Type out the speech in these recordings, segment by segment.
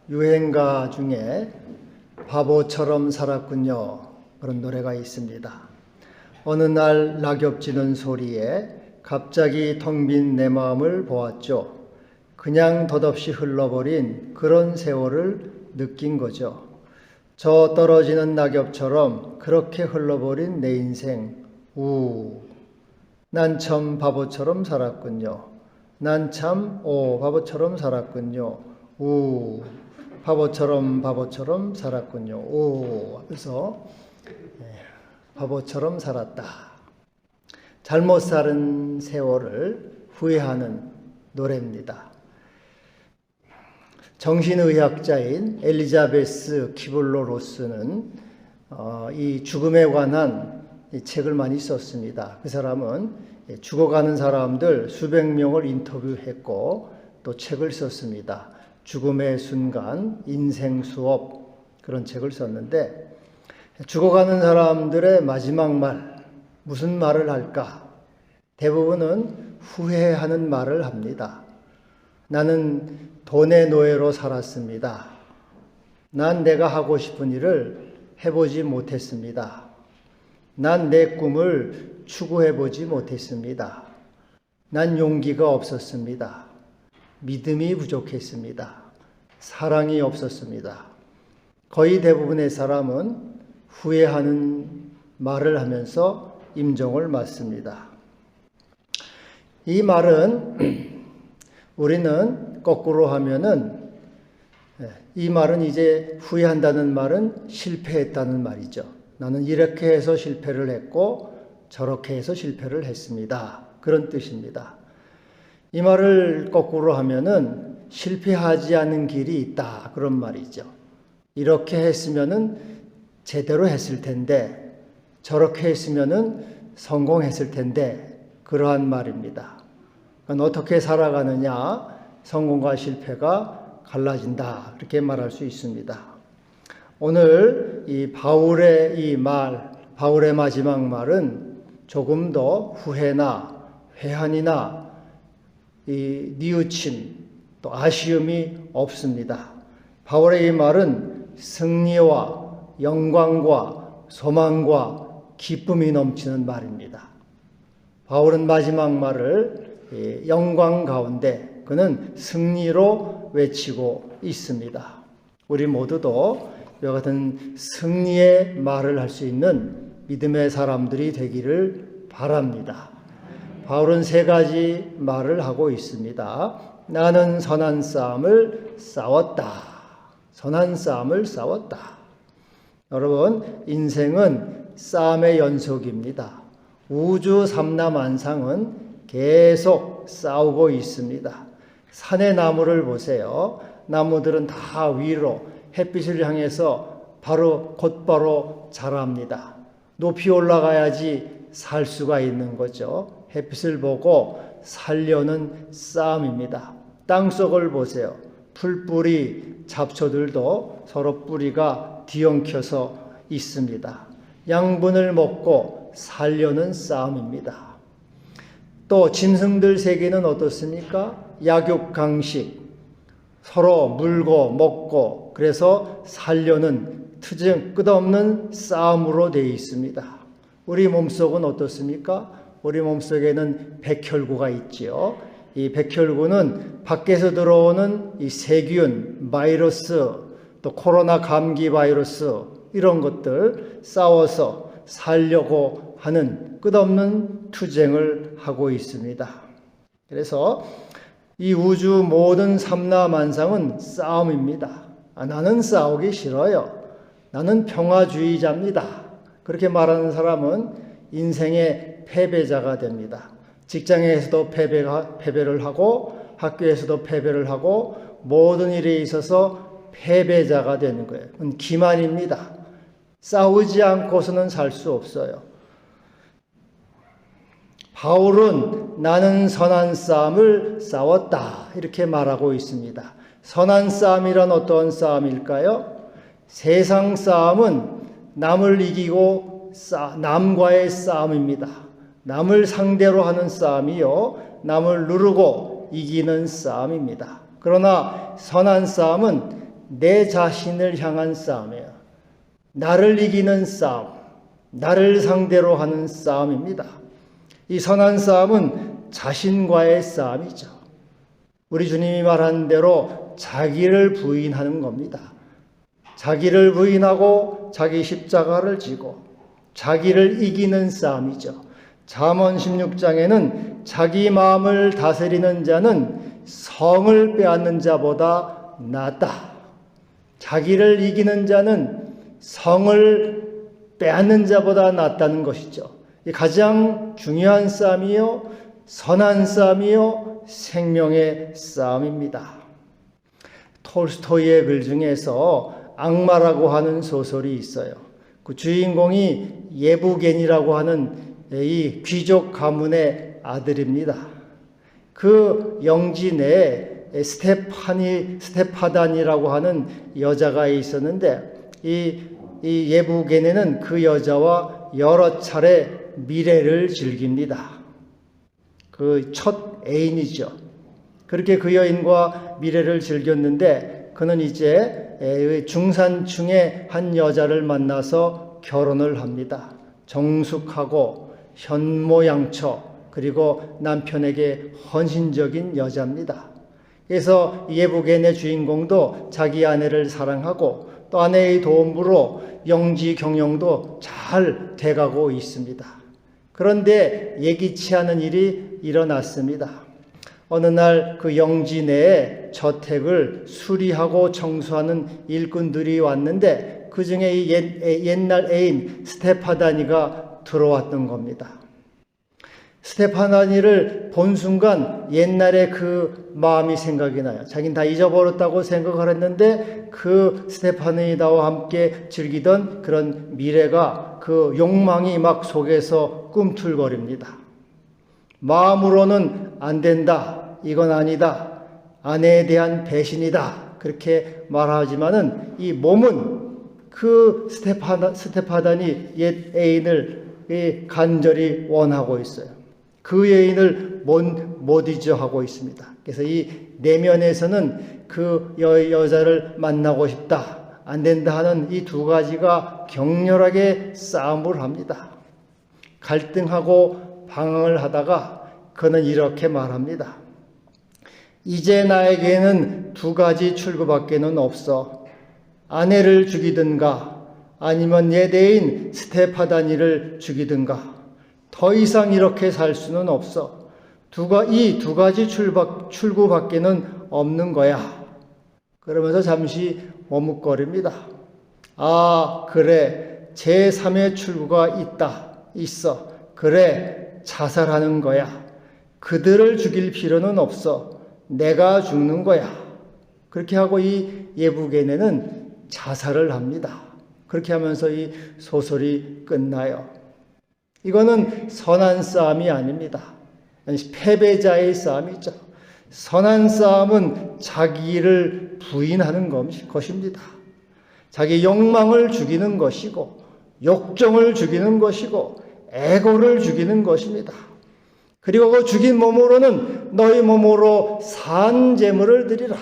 유행가 중에 바보처럼 살았군요. 그런 노래가 있습니다. 어느 날 낙엽 지는 소리에 갑자기 텅 빈 내 마음을 보았죠. 그냥 덧없이 흘러버린 그런 세월을 느낀 거죠. 저 떨어지는 낙엽처럼 그렇게 흘러버린 내 인생. 난 참 바보처럼 살았군요. 난 참 바보처럼 살았군요. 바보처럼 살았군요. 그래서 바보처럼 살았다. 잘못 살은 세월을 후회하는 노래입니다. 정신의학자인 엘리자베스 키블러-로스는 이 죽음에 관한 이 책을 많이 썼습니다. 그 사람은 죽어가는 사람들 수백 명을 인터뷰했고 또 책을 썼습니다. 죽음의 순간, 인생 수업, 그런 책을 썼는데, 죽어가는 사람들의 마지막 말, 무슨 말을 할까? 대부분은 후회하는 말을 합니다. 나는 돈의 노예로 살았습니다. 난 내가 하고 싶은 일을 해보지 못했습니다. 난 내 꿈을 추구해보지 못했습니다. 난 용기가 없었습니다. 믿음이 부족했습니다. 사랑이 없었습니다. 거의 대부분의 사람은 후회하는 말을 하면서 임종을 맞습니다. 이 말은 우리는 거꾸로 하면은 이 말은 이제 후회한다는 말은 실패했다는 말이죠. 나는 이렇게 해서 실패를 했고 저렇게 해서 실패를 했습니다. 그런 뜻입니다. 이 말을 거꾸로 하면은 실패하지 않은 길이 있다. 그런 말이죠. 이렇게 했으면은 제대로 했을 텐데, 저렇게 했으면은 성공했을 텐데, 그러한 말입니다. 그러니까 어떻게 살아가느냐, 성공과 실패가 갈라진다. 이렇게 말할 수 있습니다. 오늘 이 바울의 이 말, 바울의 마지막 말은 조금 더 후회나 회한이나 이 뉘우침 또 아쉬움이 없습니다. 바울의 이 말은 승리와 영광과 소망과 기쁨이 넘치는 말입니다. 바울은 마지막 말을 영광 가운데 그는 승리로 외치고 있습니다. 우리 모두도 이와 같은 승리의 말을 할 수 있는 믿음의 사람들이 되기를 바랍니다. 바울은 세 가지 말을 하고 있습니다. 나는 선한 싸움을 싸웠다. 선한 싸움을 싸웠다. 여러분, 인생은 싸움의 연속입니다. 우주 삼라만상은 계속 싸우고 있습니다. 산의 나무를 보세요. 나무들은 다 위로 햇빛을 향해서 곧바로 자랍니다. 높이 올라가야지 살 수가 있는 거죠. 햇빛을 보고 살려는 싸움입니다. 땅속을 보세요. 풀뿌리 잡초들도 서로 뿌리가 뒤엉켜서 있습니다. 양분을 먹고 살려는 싸움입니다. 또 짐승들 세계는 어떻습니까? 약육강식, 서로 물고 먹고 그래서 살려는 끝없는 싸움으로 되어 있습니다. 우리 몸속은 어떻습니까? 우리 몸속에는 백혈구가 있지요. 이 백혈구는 밖에서 들어오는 이 세균, 바이러스, 또 코로나 감기 바이러스 이런 것들 싸워서 살려고 하는 끝없는 투쟁을 하고 있습니다. 그래서 이 우주 모든 삼라만상은 싸움입니다. 나는 싸우기 싫어요. 나는 평화주의자입니다. 그렇게 말하는 사람은 인생의 패배자가 됩니다. 직장에서도 패배를 하고 학교에서도 패배를 하고 모든 일에 있어서 패배자가 되는 거예요. 그건 기만입니다. 싸우지 않고서는 살 수 없어요. 바울은 나는 선한 싸움을 싸웠다 이렇게 말하고 있습니다. 선한 싸움이란 어떤 싸움일까요? 세상 싸움은 남을 이기고 남과의 싸움입니다. 남을 상대로 하는 싸움이요, 남을 누르고 이기는 싸움입니다. 그러나 선한 싸움은 내 자신을 향한 싸움이에요. 나를 이기는 싸움, 나를 상대로 하는 싸움입니다. 이 선한 싸움은 자신과의 싸움이죠. 우리 주님이 말한 대로 자기를 부인하는 겁니다. 자기를 부인하고 자기 십자가를 지고 자기를 이기는 싸움이죠. 잠언 16장에는 자기 마음을 다스리는 자는 성을 빼앗는 자보다 낫다. 자기를 이기는 자는 성을 빼앗는 자보다 낫다는 것이죠. 가장 중요한 싸움이요, 선한 싸움이요, 생명의 싸움입니다. 톨스토이의 글 중에서 악마라고 하는 소설이 있어요. 그 주인공이 예부겐이라고 하는 이 귀족 가문의 아들입니다. 그 영지 내에 스테파단이라고 하는 여자가 있었는데 이 예부겐에는 그 여자와 여러 차례 미래를 즐깁니다. 그 첫 애인이죠. 그렇게 그 여인과 미래를 즐겼는데 그는 이제 중산층의 한 여자를 만나서 결혼을 합니다. 정숙하고 현모양처 그리고 남편에게 헌신적인 여자입니다. 그래서 예부겐의 주인공도 자기 아내를 사랑하고 또 아내의 도움으로 영지 경영도 잘 돼가고 있습니다. 그런데 예기치 않은 일이 일어났습니다. 어느 날 그 영지 내에 저택을 수리하고 청소하는 일꾼들이 왔는데 그 중에 이 옛날 애인 스테파다니가 들어왔던 겁니다. 스테파다니를 본 순간 옛날에 그 마음이 생각이 나요. 자기는 다 잊어버렸다고 생각을 했는데 그 스테파다니와 함께 즐기던 그런 미래가 그 욕망이 막 속에서 꿈틀거립니다. 마음으로는 안 된다, 이건 아니다, 아내에 대한 배신이다 그렇게 말하지만은 이 몸은 그 스테파다니 옛 애인을 간절히 원하고 있어요. 그 애인을 못 잊어 하고 있습니다. 그래서 이 내면에서는 그 여자를 만나고 싶다, 안 된다 하는 이 두 가지가 격렬하게 싸움을 합니다. 갈등하고 방황을 하다가 그는 이렇게 말합니다. 이제 나에게는 두 가지 출구밖에는 없어. 아내를 죽이든가 아니면 옛 애인 스테파다니를 죽이든가. 더 이상 이렇게 살 수는 없어. 이 두 가지 출구밖에는 없는 거야. 그러면서 잠시 머뭇거립니다. 아, 그래. 제3의 출구가 있어. 그래. 자살하는 거야. 그들을 죽일 필요는 없어. 내가 죽는 거야. 그렇게 하고 이 예부겐에는 자살을 합니다. 그렇게 하면서 이 소설이 끝나요. 이거는 선한 싸움이 아닙니다. 패배자의 싸움이죠. 선한 싸움은 자기를 부인하는 것입니다. 자기 욕망을 죽이는 것이고 욕정을 죽이는 것이고 에고를 죽이는 것입니다. 그리고 그 죽인 몸으로는 너희 몸으로 산 제물을 드리라.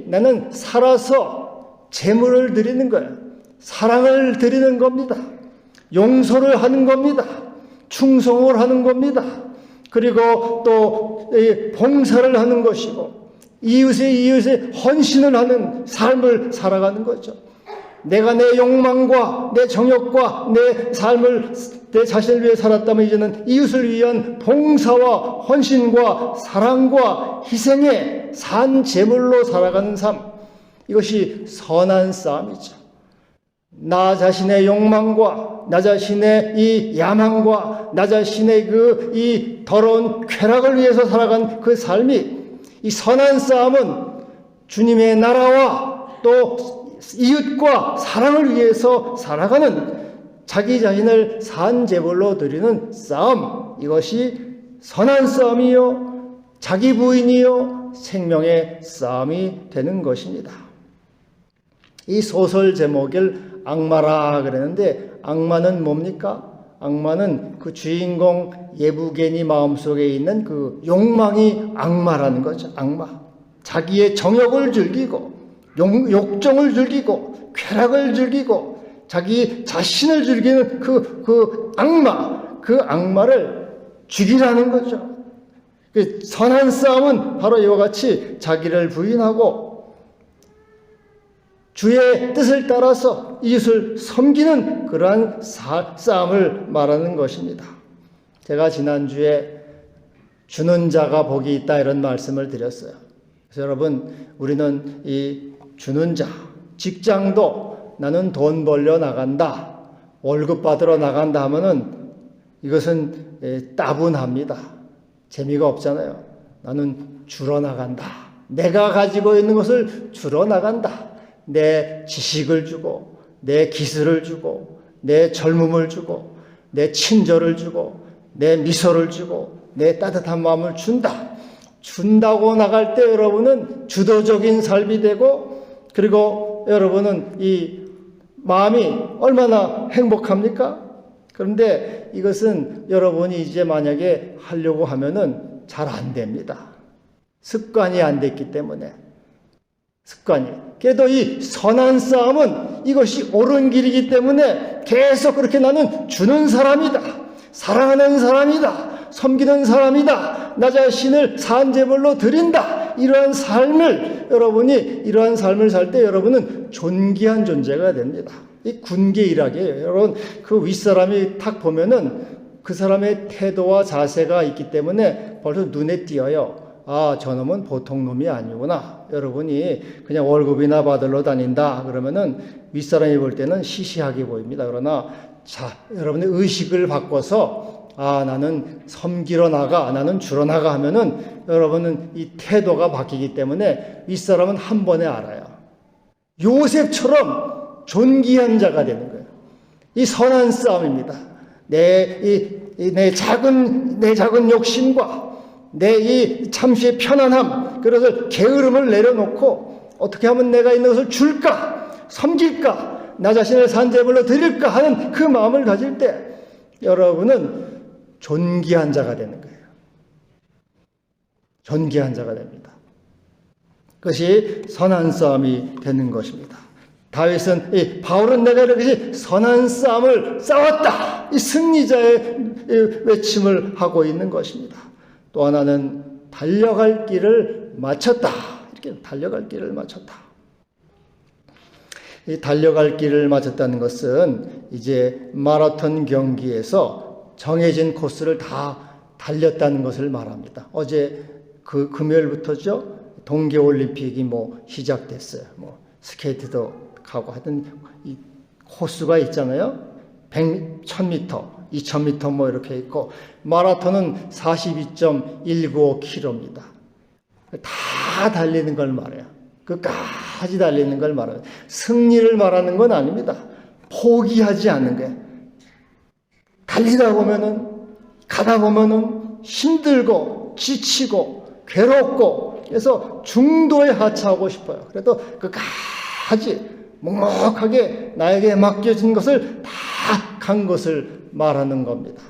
나는 살아서 제물을 드리는 거예요. 사랑을 드리는 겁니다. 용서를 하는 겁니다. 충성을 하는 겁니다. 그리고 또 봉사를 하는 것이고 이웃에 헌신을 하는 삶을 살아가는 거죠. 내가 내 욕망과 내 정욕과 내 삶을 내 자신을 위해 살았다면 이제는 이웃을 위한 봉사와 헌신과 사랑과 희생의 산 제물로 살아가는 삶. 이것이 선한 싸움이죠. 나 자신의 욕망과 나 자신의 이 야망과 나 자신의 이 더러운 쾌락을 위해서 살아간 그 삶이 이 선한 싸움은 주님의 나라와 또 이웃과 사랑을 위해서 살아가는 자기 자신을 산 제물로 드리는 싸움. 이것이 선한 싸움이요, 자기 부인이요, 생명의 싸움이 되는 것입니다. 이 소설 제목을 악마라 그랬는데 악마는 뭡니까? 악마는 그 주인공 예부겐이 마음속에 있는 그 욕망이 악마라는 거죠. 악마. 자기의 정욕을 즐기고 욕정을 즐기고 쾌락을 즐기고 자기 자신을 즐기는 그 악마를 죽이라는 거죠. 선한 싸움은 바로 이와 같이 자기를 부인하고 주의 뜻을 따라서 이웃을 섬기는 그러한 싸움을 말하는 것입니다. 제가 지난주에 주는 자가 복이 있다 이런 말씀을 드렸어요. 그래서 여러분, 우리는 이 주는 자, 직장도 나는 돈 벌려 나간다, 월급 받으러 나간다 하면은 이것은 따분합니다. 재미가 없잖아요. 나는 주러 나간다. 내가 가지고 있는 것을 주러 나간다. 내 지식을 주고, 내 기술을 주고, 내 젊음을 주고, 내 친절을 주고, 내 미소를 주고, 내 따뜻한 마음을 준다고 나갈 때 여러분은 주도적인 삶이 되고, 그리고 여러분은 이 마음이 얼마나 행복합니까? 그런데 이것은 여러분이 이제 만약에 하려고 하면은 잘 안 됩니다. 습관이 안 됐기 때문에. 그래도 이 선한 싸움은 이것이 옳은 길이기 때문에 계속 그렇게 나는 주는 사람이다. 사랑하는 사람이다. 섬기는 사람이다. 나 자신을 산제물로 드린다. 이러한 삶을 살 때 여러분은 존귀한 존재가 됩니다. 이 군계 일학이에요. 여러분, 그 윗사람이 탁 보면은 그 사람의 태도와 자세가 있기 때문에 벌써 눈에 띄어요. 아, 저놈은 보통 놈이 아니구나. 여러분이 그냥 월급이나 받으러 다닌다 그러면은 윗사람이 볼 때는 시시하게 보입니다. 그러나 여러분의 의식을 바꿔서 나는 섬기러 나가, 나는 주러 나가 하면은 여러분은 이 태도가 바뀌기 때문에 윗사람은 한 번에 알아요. 요셉처럼 존귀한 자가 되는 거예요. 이 선한 싸움입니다. 내 작은 욕심과 내 이 잠시의 편안함, 그래서 게으름을 내려놓고 어떻게 하면 내가 있는 것을 줄까, 섬길까, 나 자신을 산제물로 드릴까 하는 그 마음을 가질 때 여러분은 존귀한 자가 되는 거예요. 존귀한 자가 됩니다. 그것이 선한 싸움이 되는 것입니다. 바울은 내가 이렇게 선한 싸움을 싸웠다. 이 승리자의 외침을 하고 있는 것입니다. 또 하나는 달려갈 길을 마쳤다. 이렇게 달려갈 길을 마쳤다. 이 달려갈 길을 마쳤다는 것은 이제 마라톤 경기에서 정해진 코스를 다 달렸다는 것을 말합니다. 어제 금요일부터죠. 동계올림픽이 시작됐어요. 스케이트도 가고 하여튼 이 코스가 있잖아요. 1000m, 2000m 이렇게 있고 마라톤은 42.195km입니다. 다 달리는 걸 말해요. 끝까지 달리는 걸 말해요. 승리를 말하는 건 아닙니다. 포기하지 않는 거예요. 가다 보면은 힘들고 지치고 괴롭고 그래서 중도에 하차하고 싶어요. 그래도 끝까지 묵묵하게 나에게 맡겨진 것을 다 간 것을 말하는 겁니다.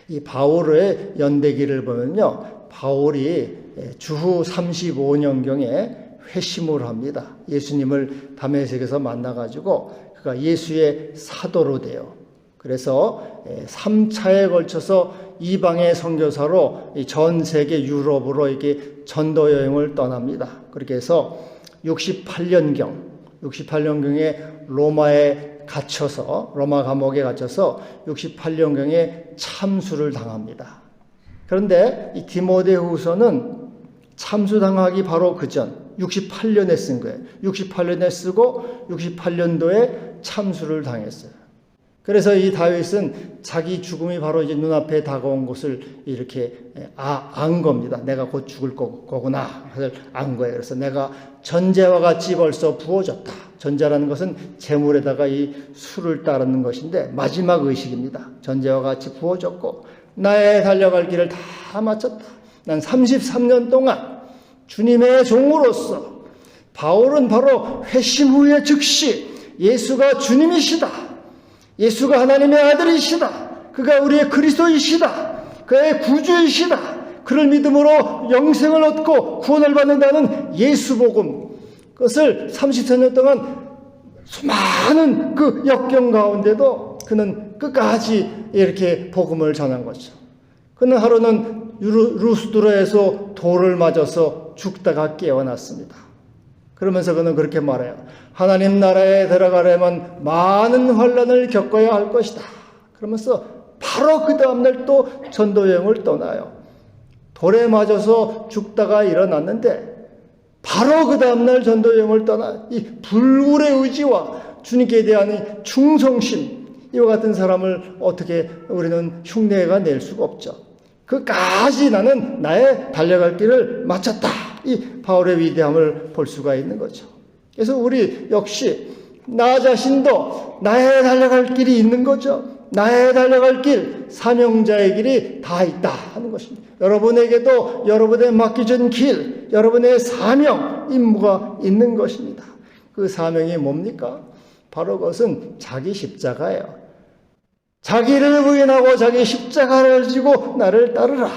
이 바울의 연대기를 보면요. 바울이 주후 35년경에 회심을 합니다. 예수님을 다메섹에서 만나가지고 그가 예수의 사도로 돼요. 그래서 3차에 걸쳐서 이방의 선교사로 전 세계 유럽으로 이렇게 전도 여행을 떠납니다. 그렇게 해서 68년경에 로마 감옥에 갇혀서 68년경에 참수를 당합니다. 그런데 이 디모데후서는 참수당하기 바로 그전 68년에 쓴 거예요. 68년에 쓰고 68년도에 참수를 당했어요. 그래서 이 다윗은 자기 죽음이 바로 이제 눈앞에 다가온 것을 이렇게 안 겁니다. 내가 곧 죽을 거구나. 그래서 안 거예요. 그래서 내가 전제와 같이 벌써 부어졌다. 전제라는 것은 재물에다가 이 술을 따르는 것인데 마지막 의식입니다. 전제와 같이 부어졌고 나의 달려갈 길을 다 마쳤다. 난 33년 동안 주님의 종으로서 바울은 바로 회심 후에 즉시 예수가 주님이시다. 예수가 하나님의 아들이시다. 그가 우리의 그리스도이시다. 그의 구주이시다. 그를 믿음으로 영생을 얻고 구원을 받는다는 예수 복음, 그것을 34년 동안 수많은 그 역경 가운데도 그는 끝까지 이렇게 복음을 전한 거죠. 그는 하루는 루스드라에서 돌을 맞아서 죽다가 깨어났습니다. 그러면서 그는 그렇게 말해요. 하나님 나라에 들어가려면 많은 환난을 겪어야 할 것이다. 그러면서 바로 그 다음날 또 전도 여행을 떠나요. 돌에 맞아서 죽다가 일어났는데 바로 그 다음날 전도 여행을 떠나 이 불굴의 의지와 주님께 대한 충성심, 이와 같은 사람을 어떻게 우리는 흉내가 낼 수가 없죠. 그까지 나는 나의 달려갈 길을 마쳤다. 이 바울의 위대함을 볼 수가 있는 거죠. 그래서 우리 역시 나 자신도 나의 달려갈 길이 있는 거죠. 나의 달려갈 길, 사명자의 길이 다 있다 하는 것입니다. 여러분에게도 여러분의 맡겨진 길, 여러분의 사명, 임무가 있는 것입니다. 그 사명이 뭡니까? 바로 그것은 자기 십자가예요. 자기를 부인하고 자기 십자가를 지고 나를 따르라.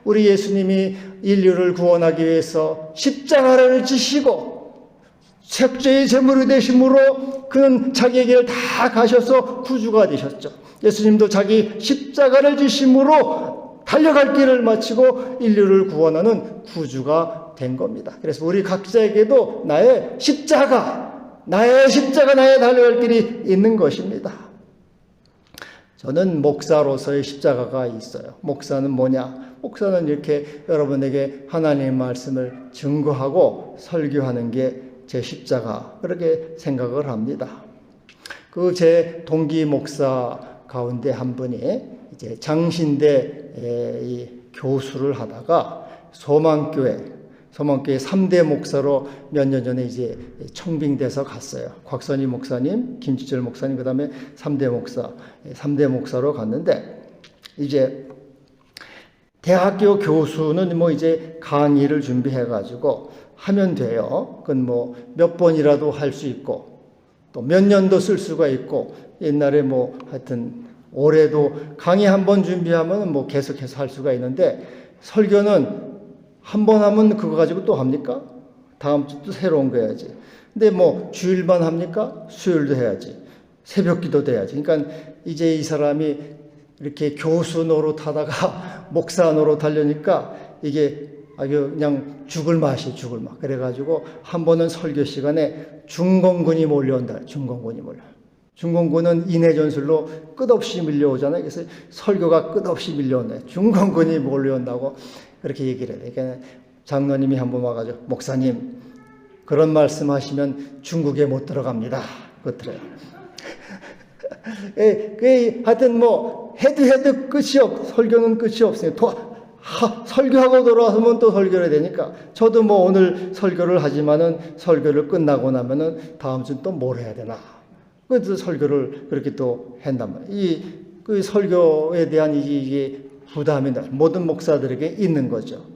우리 예수님이 인류를 구원하기 위해서 십자가를 지시고 색죄의 제물이 되심으로 그는 자기의 길을 다 가셔서 구주가 되셨죠. 예수님도 자기 십자가를 지심으로 달려갈 길을 마치고 인류를 구원하는 구주가 된 겁니다. 그래서 우리 각자에게도 나의 십자가, 나의 달려갈 길이 있는 것입니다. 저는 목사로서의 십자가가 있어요. 목사는 뭐냐? 목사는 이렇게 여러분에게 하나님의 말씀을 증거하고 설교하는 게 제 십자가, 그렇게 생각을 합니다. 그 제 동기 목사 가운데 한 분이 이제 장신대 이 교수를 하다가 소망교회 3대 목사로 몇 년 전에 이제 청빙돼서 갔어요. 곽선희 목사님, 김지철 목사님, 그 다음에 3대 목사로 갔는데, 이제 대학교 교수는 뭐 이제 강의를 준비해가지고 하면 돼요. 그건 뭐 몇 번이라도 할 수 있고, 또 몇 년도 쓸 수가 있고, 옛날에 뭐 하여튼 올해도 강의 한 번 준비하면 뭐 계속해서 할 수가 있는데, 설교는 한 번 하면 그거 가지고 또 합니까? 다음 주 또 새로운 거 해야지. 근데 뭐 주일만 합니까? 수요일도 해야지. 새벽 기도도 해야지. 그러니까 이제 이 사람이 이렇게 교수 노릇하다가 목사 노릇 하려니까 이게 아주 그냥 죽을 맛이. 그래가지고 한 번은 설교 시간에 중공군이 몰려온다. 중공군은 인해전술로 끝없이 밀려오잖아요. 그래서 설교가 끝없이 밀려온다. 중공군이 몰려온다고 그렇게 얘기를 해요. 그러니까 장로님이 한 번 와가지고, 목사님, 그런 말씀 하시면 중국에 못 들어갑니다. 그렇더래요. 하여튼 뭐, 해도 설교는 끝이 없어요. 설교하고 돌아서면 또 설교를 해야 되니까. 저도 뭐 오늘 설교를 하지만은 설교를 끝나고 나면은 다음 주는 또 뭘 해야 되나. 그래서 설교를 그렇게 또 한단 말이에요. 그 설교에 대한 이게 부담이 모든 목사들에게 있는 거죠.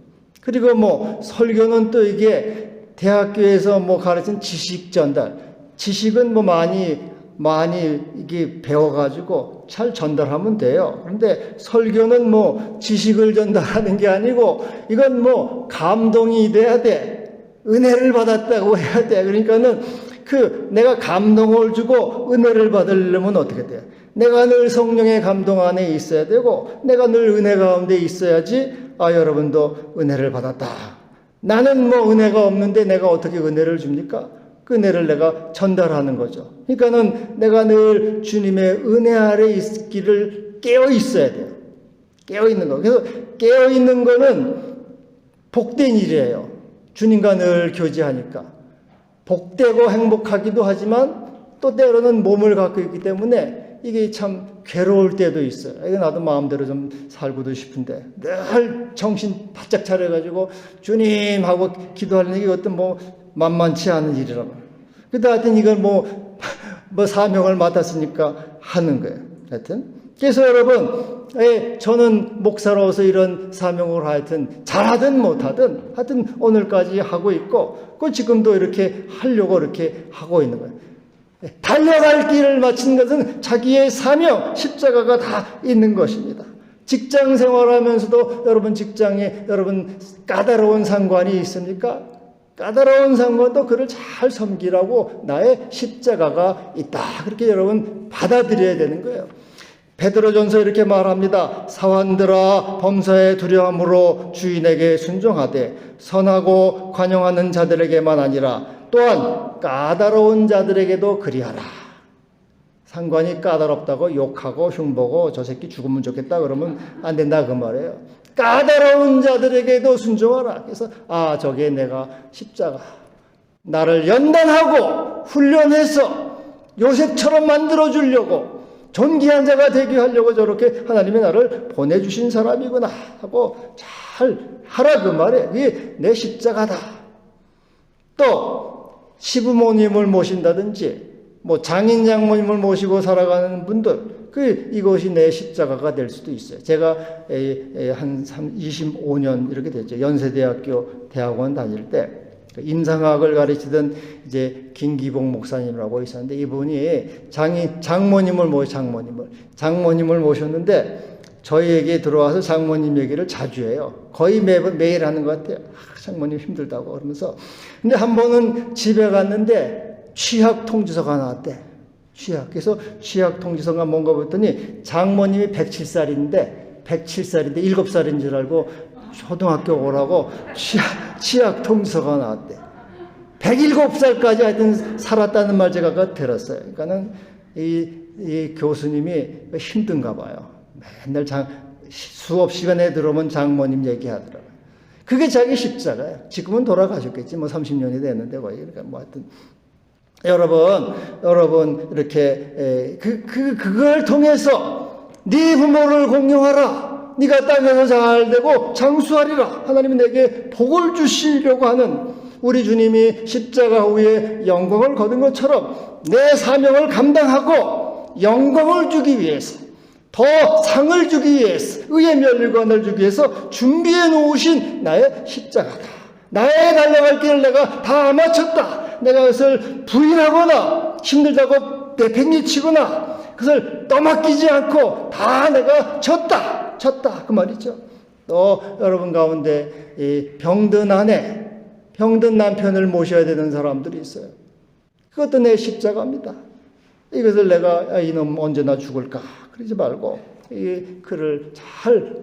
그리고 뭐 설교는 또 이게 대학교에서 뭐 가르친 지식 전달, 지식은 뭐 많이 이게 배워가지고 잘 전달하면 돼요. 그런데 설교는 뭐 지식을 전달하는 게 아니고 이건 뭐 감동이 돼야 돼. 은혜를 받았다고 해야 돼. 그러니까는 내가 감동을 주고 은혜를 받으려면 어떻게 돼요? 내가 늘 성령의 감동 안에 있어야 되고, 내가 늘 은혜 가운데 있어야지, 여러분도 은혜를 받았다. 나는 뭐 은혜가 없는데 내가 어떻게 은혜를 줍니까? 그 은혜를 내가 전달하는 거죠. 그러니까는 내가 늘 주님의 은혜 아래 있기를 깨어 있어야 돼요. 깨어 있는 거. 그래서 깨어 있는 거는 복된 일이에요. 주님과 늘 교제하니까. 복되고 행복하기도 하지만 또 때로는 몸을 갖고 있기 때문에 이게 참 괴로울 때도 있어요. 이거 나도 마음대로 좀 살고도 싶은데 늘 정신 바짝 차려가지고 주님하고 기도하는 게 어떤 뭐 만만치 않은 일이라고. 근데 하여튼 이걸 뭐 사명을 맡았으니까 하는 거예요. 하여튼. 그래서 여러분, 저는 목사로서 이런 사명을 하여튼 잘하든 못하든 하여튼 오늘까지 하고 있고, 그 지금도 이렇게 하려고 이렇게 하고 있는 거예요. 달려갈 길을 마친 것은 자기의 사명, 십자가가 다 있는 것입니다. 직장 생활하면서도 여러분 직장에 여러분 까다로운 상관이 있습니까? 까다로운 상관도 그를 잘 섬기라고 나의 십자가가 있다. 그렇게 여러분 받아들여야 되는 거예요. 베드로전서 이렇게 말합니다. 사환들아 범사에 두려움으로 주인에게 순종하되 선하고 관용하는 자들에게만 아니라 또한 까다로운 자들에게도 그리하라. 상관이 까다롭다고 욕하고 흉보고 저 새끼 죽으면 좋겠다 그러면 안 된다 그 말이에요. 까다로운 자들에게도 순종하라. 그래서 저게 내가 십자가 나를 연단하고 훈련해서 요셉처럼 만들어주려고 존귀한 자가 되게 하려고 저렇게 하나님이 나를 보내주신 사람이구나 하고 잘 하라 그 말이에요. 이게 내 십자가다. 또 시부모님을 모신다든지 장인 장모님을 모시고 살아가는 분들 이것이 내 십자가가 될 수도 있어요. 제가 한 25년 이렇게 됐죠. 연세대학교 대학원 다닐 때 임상학을 가르치던 이제 김기봉 목사님이라고 있었는데 이분이 장모님을 모셨는데 저희에게 들어와서 장모님 얘기를 자주 해요. 거의 매일 하는 것 같아요. 장모님 힘들다고 그러면서. 근데 한 번은 집에 갔는데 취약 통지서가 나왔대. 그래서 취약 통지서가 뭔가 봤더니 장모님이 107살인데 7살인 줄 알고 초등학교 오라고 취약 통지서가 나왔대. 107살까지 하여튼 살았다는 말 제가 들었어요. 그러니까는 이 교수님이 힘든가 봐요. 맨날 수업 시간에 들어오면 장모님 얘기하더라고요. 그게 자기 십자가예요. 지금은 돌아가셨겠지. 30년이 됐는데 거의. 그러니까 하여튼 여러분 이렇게 그걸 통해서 네 부모를 공경하라. 네가 땅에서 잘 되고 장수하리라. 하나님이 내게 복을 주시려고 하는 우리 주님이 십자가 후에 영광을 거둔 것처럼 내 사명을 감당하고 영광을 주기 위해서 더 상을 주기 위해서 의의 멸관을 주기 위해서 준비해 놓으신 나의 십자가다. 나의 달려갈 길을 내가 다 마쳤다. 내가 그것을 부인하거나 힘들다고 내팽개치거나 그것을 떠맡기지 않고 다 내가 졌다 그 말이죠. 또 여러분 가운데 이 병든 아내, 병든 남편을 모셔야 되는 사람들이 있어요. 그것도 내 십자가입니다. 이것을 내가 이놈 언제나 죽을까 그러지 말고 그를 잘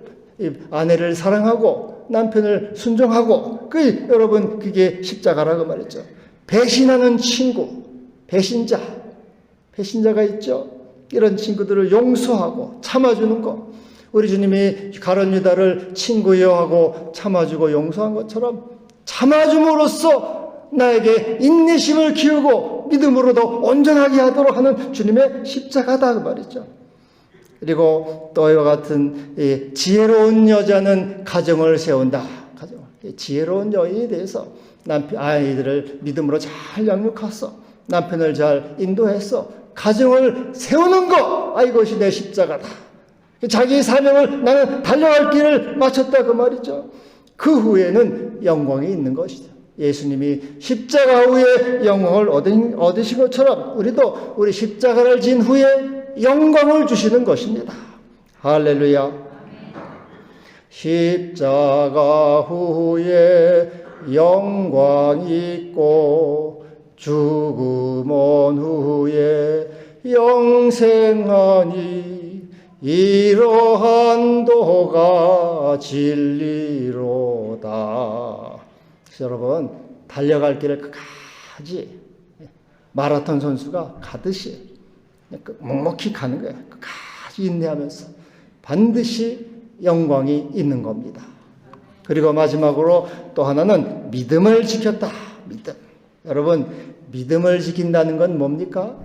아내를 사랑하고 남편을 순종하고 여러분 그게 십자가라고 말했죠. 배신하는 친구, 배신자가 있죠. 이런 친구들을 용서하고 참아주는 것. 우리 주님이 가룟 유다를 친구여 하고 참아주고 용서한 것처럼 참아줌으로써 나에게 인내심을 키우고 믿음으로도 온전하게 하도록 하는 주님의 십자가다 그 말이죠. 그리고 또 이와 같은 지혜로운 여자는 가정을 세운다. 지혜로운 여인에 대해서 아이들을 믿음으로 잘 양육해서 남편을 잘 인도해서 가정을 세우는 것. 이것이 내 십자가다. 자기 사명을 나는 달려갈 길을 마쳤다 그 말이죠. 그 후에는 영광이 있는 것이죠. 예수님이 십자가 후에 영광을 얻으신 것처럼 우리도 우리 십자가를 진 후에 영광을 주시는 것입니다. 할렐루야. 십자가 후에 영광이 있고 죽음 온 후에 영생하니 이러한 도가 진리로다. 그래서 여러분 달려갈 길을 끝까지 마라톤 선수가 가듯이 묵묵히 가는 거예요. 끝까지 인내하면서 반드시 영광이 있는 겁니다. 그리고 마지막으로 또 하나는 믿음을 지켰다. 믿음. 여러분 믿음을 지킨다는 건 뭡니까?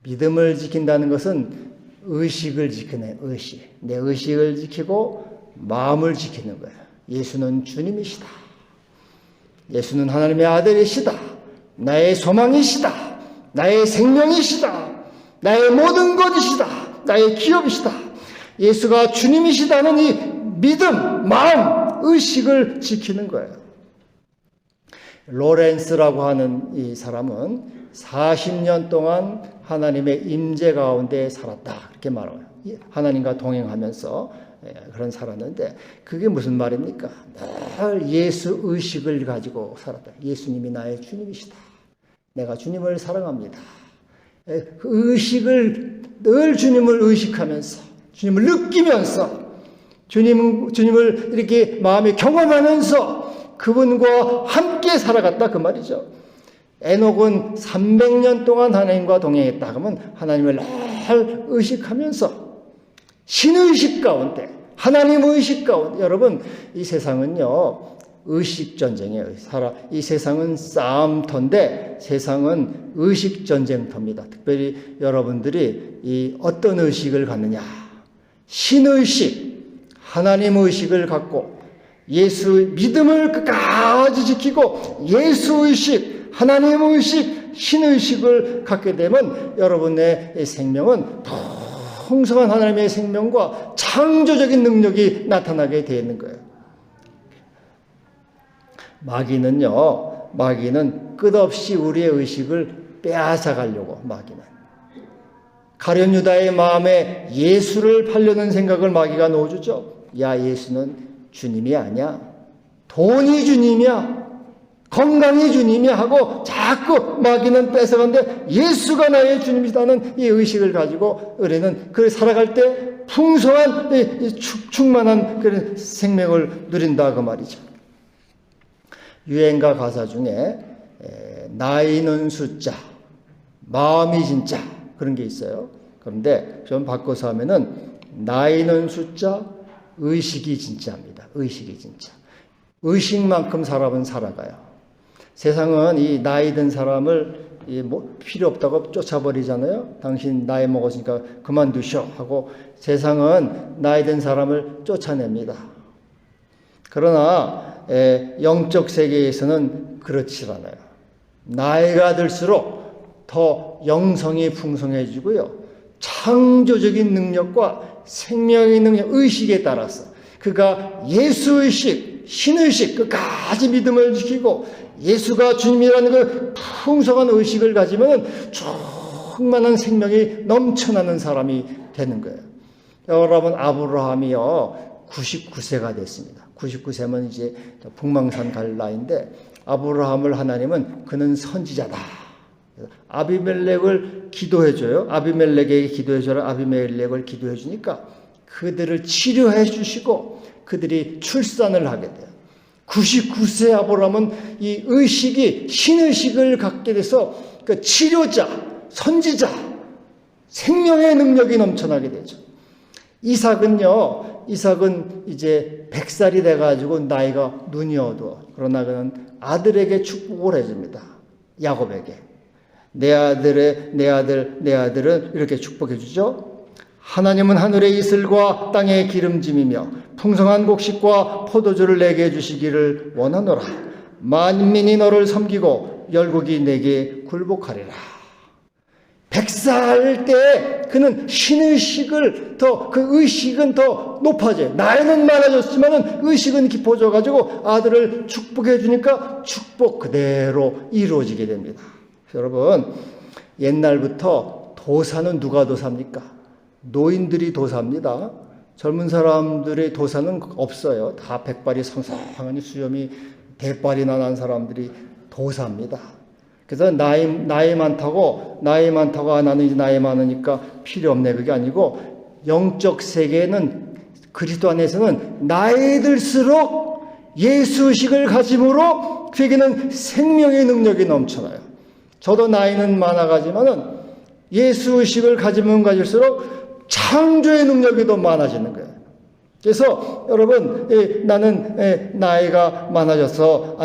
믿음을 지킨다는 것은 의식을 지키네. 내 의식을 지키고 마음을 지키는 거예요. 예수는 주님이시다. 예수는 하나님의 아들이시다. 나의 소망이시다. 나의 생명이시다. 나의 모든 것이시다. 나의 기업이시다. 예수가 주님이시다는 이 믿음, 마음, 의식을 지키는 거예요. 로렌스라고 하는 이 사람은 40년 동안 하나님의 임재 가운데 살았다. 이렇게 말해요. 하나님과 동행하면서 그런 살았는데 그게 무슨 말입니까? 늘 예수 의식을 가지고 살았다. 예수님이 나의 주님이시다. 내가 주님을 사랑합니다. 그 의식을 늘 주님을 의식하면서 주님을 느끼면서 주님을 이렇게 마음에 경험하면서 그분과 함께 살아갔다 그 말이죠. 에녹은 300년 동안 하나님과 동행했다. 그러면 하나님을 늘 의식하면서 신의식 가운데 하나님 의식 가운데 여러분 이 세상은요 의식 전쟁이에요. 이 세상은 싸움터인데 세상은 의식 전쟁터입니다. 특별히 여러분들이 이 어떤 의식을 갖느냐 신의식 하나님 의식을 갖고 예수 믿음을 끝까지 지키고 예수 의식 하나님 의식 신의식을 갖게 되면 여러분의 생명은 풍성한 하나님의 생명과 창조적인 능력이 나타나게 되는 거예요. 마귀는 끝없이 우리의 의식을 빼앗아 가려고 마귀는 가룟 유다의 마음에 예수를 팔려는 생각을 마귀가 넣어주죠. 야 예수는 주님이 아니야. 돈이 주님이야. 건강이 주님이야 하고 자꾸 마귀는 뺏어간데 예수가 나의 주님이라는 이 의식을 가지고 우리는 그 살아갈 때 풍성한 충만한 그런 생명을 누린다 그 말이죠. 유행가 가사 중에 나이는 숫자, 마음이 진짜 그런 게 있어요. 그런데 좀 바꿔서 하면은 나이는 숫자, 의식이 진짜입니다. 의식이 진짜. 의식만큼 사람은 살아가요. 세상은 이 나이 든 사람을 필요 없다고 쫓아버리잖아요. 당신 나이 먹었으니까 그만두셔 하고 세상은 나이 든 사람을 쫓아냅니다. 그러나 영적 세계에서는 그렇지 않아요. 나이가 들수록 더 영성이 풍성해지고요. 창조적인 능력과 생명의 능력, 의식에 따라서 그가 예수의식, 신의식 끝까지 믿음을 지키고 예수가 주님이라는 그 풍성한 의식을 가지면 충만한 생명이 넘쳐나는 사람이 되는 거예요. 여러분 아브라함이요 99세가 됐습니다. 99세면 이제 북망산 갈 나이인데 아브라함을 하나님은 그는 선지자다. 아비멜렉을 기도해줘요. 아비멜렉에게 기도해줘라. 아비멜렉을 기도해주니까 그들을 치료해 주시고 그들이 출산을 하게 돼요. 99세 아브라함은 이 의식이 신의식을 갖게 돼서 그 치료자, 선지자, 생명의 능력이 넘쳐나게 되죠. 이삭은 이제 100살이 돼가지고 나이가 눈이 어두워. 그러나 그는 아들에게 축복을 해줍니다. 야곱에게. 내 아들은 이렇게 축복해 주죠. 하나님은 하늘의 이슬과 땅의 기름짐이며 풍성한 곡식과 포도주를 내게 주시기를 원하노라. 만민이 너를 섬기고 열국이 내게 굴복하리라. 100살 때 그는 신의식을 그 의식은 더 높아져요. 나이는 많아졌지만 의식은 깊어져 가지고 아들을 축복해 주니까 축복 그대로 이루어지게 됩니다. 여러분 옛날부터 도사는 누가 도사입니까? 노인들이 도사입니다. 젊은 사람들의 도사는 없어요. 다 백발이 성성하니 수염이 대발이나 난 사람들이 도사입니다. 그래서 나이 많다고 나는 이제 나이 많으니까 필요 없네 그게 아니고 영적 세계는 그리스도 안에서는 나이 들수록 예수의식을 가짐으로 그에게는 생명의 능력이 넘쳐나요. 저도 나이는 많아가지만은 예수의식을 가지면 가질수록 창조의 능력이 더 많아지는 거예요. 그래서 여러분 나는 나이가 많아져서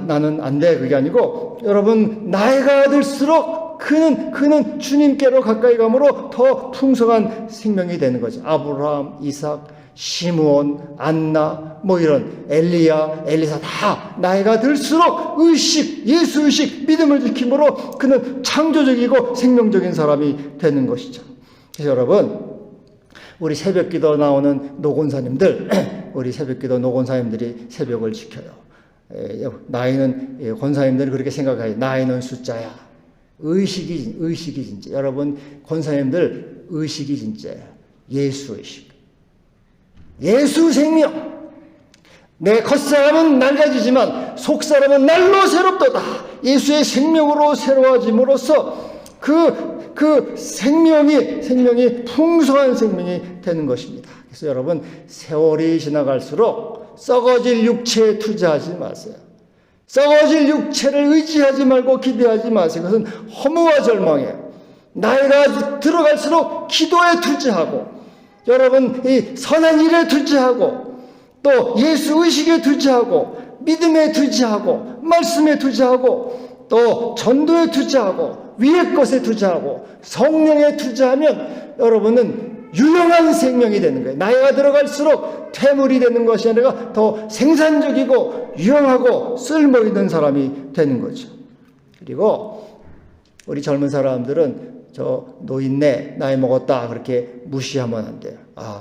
나는 안 돼 그게 아니고 여러분 나이가 들수록 그는 주님께로 가까이 감으로 더 풍성한 생명이 되는 거죠. 아브라함, 이삭, 시므온, 안나 이런 엘리야, 엘리사 다 나이가 들수록 예수의식, 믿음을 지킴으로 그는 창조적이고 생명적인 사람이 되는 것이죠. 그래서 여러분 우리 새벽기도 나오는 우리 새벽기도 노곤사님들이 새벽을 지켜요. 나이는 권사님들은 그렇게 생각해요. 나이는 숫자야. 의식이 진짜. 여러분 권사님들 의식이 진짜예요. 예수의식. 예수 생명. 내 겉사람은 낡아지지만 속사람은 날로 새롭도다. 예수의 생명으로 새로워짐으로써 그 생명이 풍성한 생명이 되는 것입니다. 그래서 여러분, 세월이 지나갈수록 썩어질 육체에 투자하지 마세요. 썩어질 육체를 의지하지 말고 기대하지 마세요. 그것은 허무와 절망이에요. 나이가 들어갈수록 기도에 투자하고, 여러분 이 선한 일에 투자하고, 또 예수 의식에 투자하고, 믿음에 투자하고, 말씀에 투자하고, 또 전도에 투자하고, 위의 것에 투자하고, 성령에 투자하면 여러분은 유용한 생명이 되는 거예요. 나이가 들어갈수록 퇴물이 되는 것이 아니라 더 생산적이고 유용하고 쓸모있는 사람이 되는 거죠. 그리고 우리 젊은 사람들은 저 노인네 나이 먹었다 그렇게 무시하면 안 돼요.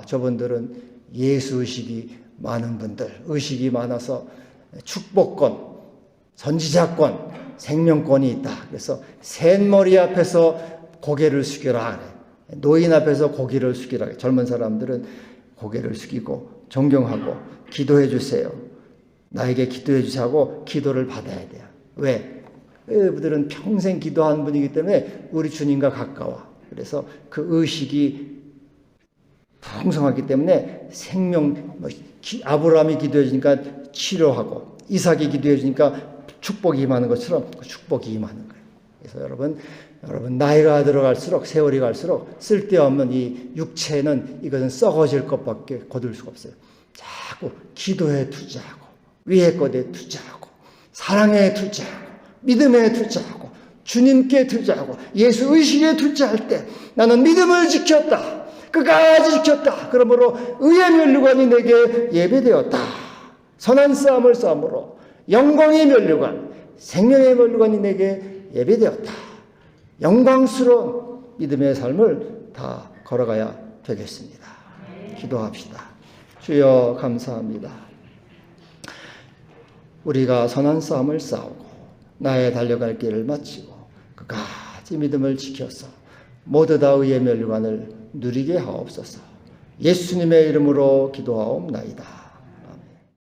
저분들은 예수 의식이 많은 분들, 의식이 많아서 축복권, 선지자권, 생명권이 있다. 그래서 샌머리 앞에서 고개를 숙여라 그래. 노인 앞에서 고개를 숙이라. 젊은 사람들은 고개를 숙이고 존경하고 기도해 주세요. 나에게 기도해 주세요 하고 기도를 받아야 돼요. 왜? 그들은 평생 기도한 분이기 때문에 우리 주님과 가까워. 그래서 그 의식이 풍성하기 때문에 생명, 아브라함이 기도해 주니까 치료하고, 이삭이 기도해 주니까 축복이 임하는 것처럼 그 축복이 임하는 거예요. 그래서 여러분 나이가 들어갈수록, 세월이 갈수록 쓸데없는 이 육체는 이것은 썩어질 것밖에 거둘 수가 없어요. 자꾸 기도에 투자하고, 위의 것에 투자하고, 사랑에 투자하고, 믿음에 투자하고, 주님께 투자하고, 예수 의식에 투자할 때 나는 믿음을 지켰다, 끝까지 지켰다, 그러므로 의의 면류관이 내게 예배되었다, 선한 싸움을 싸움으로 영광의 면류관, 생명의 면류관이 내게 예배되었다, 영광스러운 믿음의 삶을 다 걸어가야 되겠습니다. 기도합시다. 주여 감사합니다. 우리가 선한 싸움을 싸우고 나의 달려갈 길을 마치고 끝까지 믿음을 지켜서 모두 다 의의 면류관을 누리게 하옵소서. 예수님의 이름으로 기도하옵나이다.